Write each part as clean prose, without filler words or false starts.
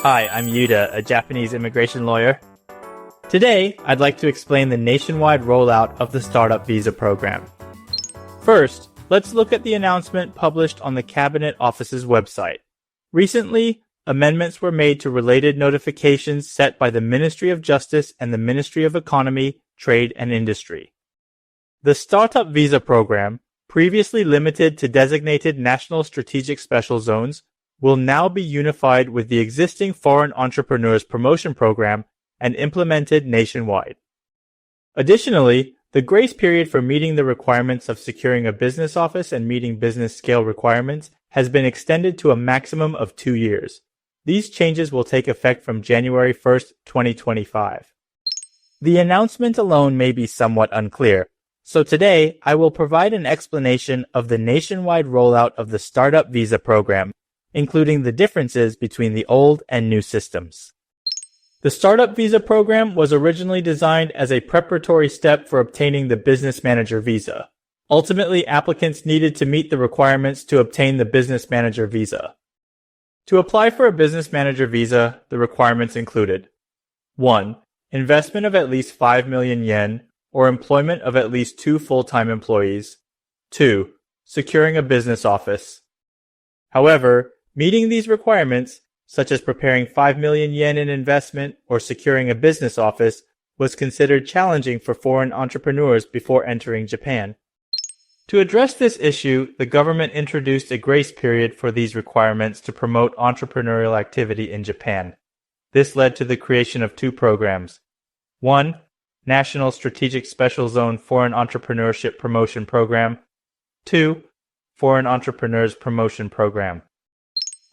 Hi, I'm Yuda, a Japanese immigration lawyer. Today, I'd like to explain the nationwide rollout of the Starup Visa program. First, let's look at the announcement published on the Cabinet Office's website. Recently, amendments were made to related notifications set by the Ministry of Justice and the Ministry of Economy, Trade and Industry. The Starup Visa program, previously limited to designated National Strategic Special Zones, will now be unified with the existing Foreign Entrepreneurs Promotion Program and implemented nationwide. Additionally, the grace period for meeting the requirements of securing a business office and meeting business scale requirements has been extended to a maximum of 2 years. These changes will take effect from January 1st, 2025. The announcement alone may be somewhat unclear, so today I will provide an explanation of the nationwide rollout of the Starup Visa program, including the differences between the old and new systems. The Starup Visa program was originally designed as a preparatory step for obtaining the Business Manager Visa. Ultimately, applicants needed to meet the requirements to obtain the Business Manager Visa. To apply for a Business Manager Visa, the requirements included 1. Investment of at least 5 million yen or employment of at least 2 full-time employees. 2. Securing a business office. However, meeting these requirements, such as preparing 5 million yen in investment or securing a business office, was considered challenging for foreign entrepreneurs before entering Japan. To address this issue, the government introduced a grace period for these requirements to promote entrepreneurial activity in Japan. This led to the creation of 2 programs. 1. National Strategic Special Zone Foreign Entrepreneurship Promotion Program. 2. Foreign Entrepreneurs Promotion Program.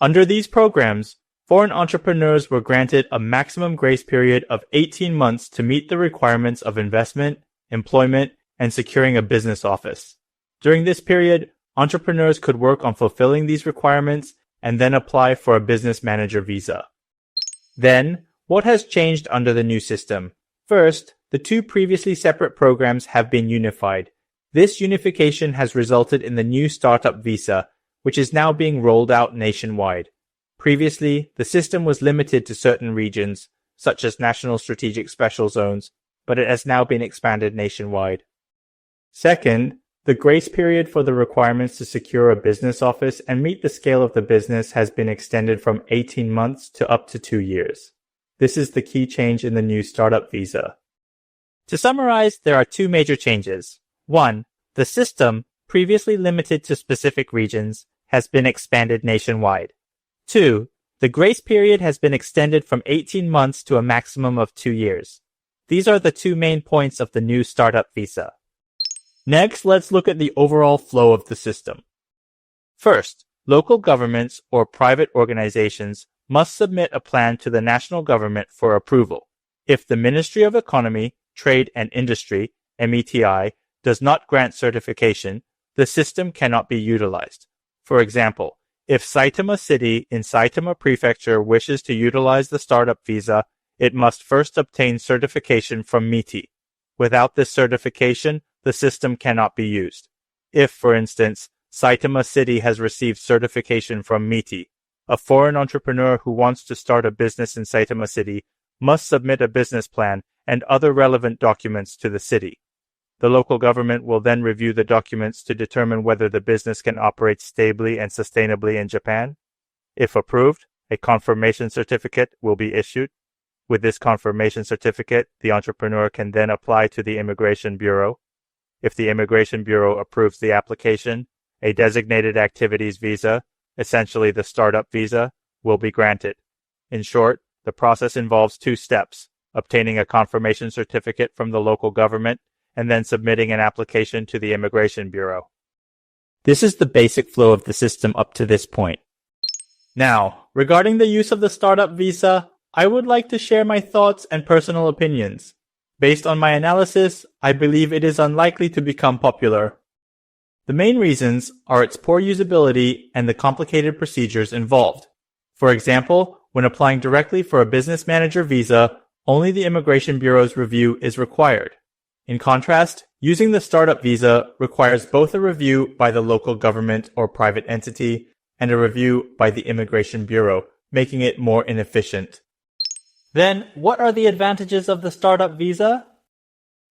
Under these programs, foreign entrepreneurs were granted a maximum grace period of 18 months to meet the requirements of investment, employment, and securing a business office. During this period, entrepreneurs could work on fulfilling these requirements and then apply for a business manager visa. Then, what has changed under the new system? First, the 2 previously separate programs have been unified. This unification has resulted in the new Starup Visa, which is now being rolled out nationwide. Previously, the system was limited to certain regions, such as National Strategic Special Zones, but it has now been expanded nationwide. Second, the grace period for the requirements to secure a business office and meet the scale of the business has been extended from 18 months to up to 2 years. This is the key change in the new Starup Visa. To summarize, there are 2 major changes. 1. The system, previously limited to specific regions, has been expanded nationwide. 2. The grace period has been extended from 18 months to a maximum of 2 years. These are the 2 main points of the new Starup Visa. Next, let's look at the overall flow of the system. First, local governments or private organizations must submit a plan to the national government for approval. If the Ministry of Economy, Trade and Industry, METI, does not grant certification, the system cannot be utilized. For example, if Saitama City in Saitama Prefecture wishes to utilize the Starup Visa, it must first obtain certification from METI. Without this certification, the system cannot be used. If, for instance, Saitama City has received certification from METI, a foreign entrepreneur who wants to start a business in Saitama City must submit a business plan and other relevant documents to the city. The local government will then review the documents to determine whether the business can operate stably and sustainably in Japan. If approved, a confirmation certificate will be issued. With this confirmation certificate, the entrepreneur can then apply to the Immigration Bureau. If the Immigration Bureau approves the application, a designated activities visa, essentially the Starup Visa, will be granted. In short, the process involves 2 steps: obtaining a confirmation certificate from the local government and then submitting an application to the Immigration Bureau. This is the basic flow of the system up to this point. Now, regarding the use of the Starup Visa, I would like to share my thoughts and personal opinions. Based on my analysis, I believe it is unlikely to become popular. The main reasons are its poor usability and the complicated procedures involved. For example, when applying directly for a business manager visa, only the Immigration Bureau's review is required. In contrast, using the Starup Visa requires both a review by the local government or private entity and a review by the Immigration Bureau, making it more inefficient. Then, what are the advantages of the Startup Visa?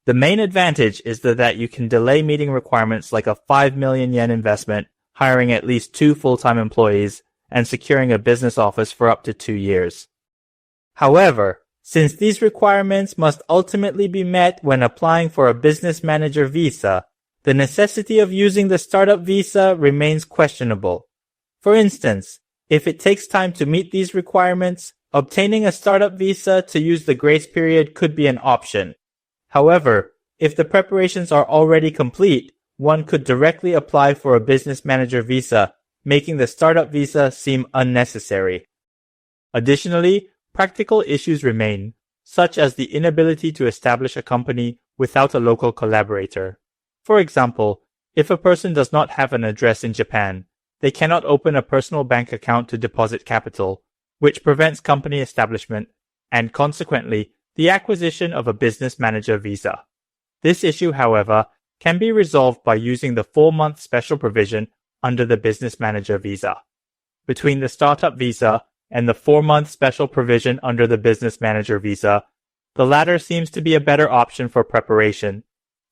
The main advantage is that you can delay meeting requirements like a 5 million yen investment, hiring at least 2 full-time employees, and securing a business office for up to 2 years. However, since these requirements must ultimately be met when applying for a business manager visa, the necessity of using the Startup Visa remains questionable. For instance, if it takes time to meet these requirements, obtaining a Startup Visa to use the grace period could be an option. However, if the preparations are already complete, one could directly apply for a business manager visa, making the Startup Visa seem unnecessary. Additionally, practical issues remain, such as the inability to establish a company without a local collaborator. For example, if a person does not have an address in Japan, they cannot open a personal bank account to deposit capital, which prevents company establishment and, consequently, the acquisition of a business manager visa. This issue, however, can be resolved by using the 4-month special provision under the business manager visa. Between the Startup Visa and the 4-month special provision under the business manager visa, the latter seems to be a better option for preparation.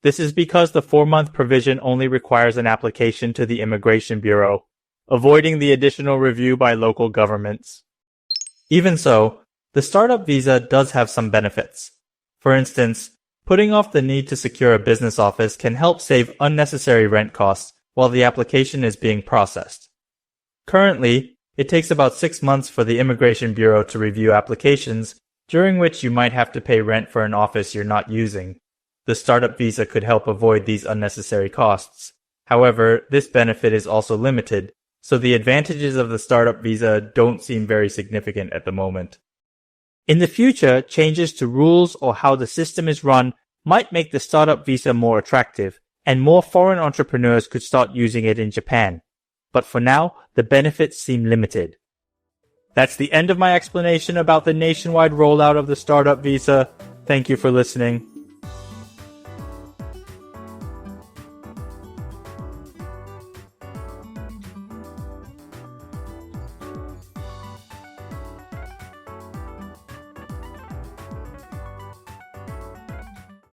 This is because the 4-month provision only requires an application to the Immigration Bureau, avoiding the additional review by local governments. Even so, the Startup Visa does have some benefits. For instance, putting off the need to secure a business office can help save unnecessary rent costs while the application is being processed. Currently, it takes about 6 months for the Immigration Bureau to review applications, during which you might have to pay rent for an office you're not using. The Startup Visa could help avoid these unnecessary costs. However, this benefit is also limited, so the advantages of the Startup Visa don't seem very significant at the moment. In the future, changes to rules or how the system is run might make the Startup Visa more attractive, and more foreign entrepreneurs could start using it in Japan. But for now, the benefits seem limited. That's the end of my explanation about the nationwide rollout of the Startup Visa. Thank you for listening.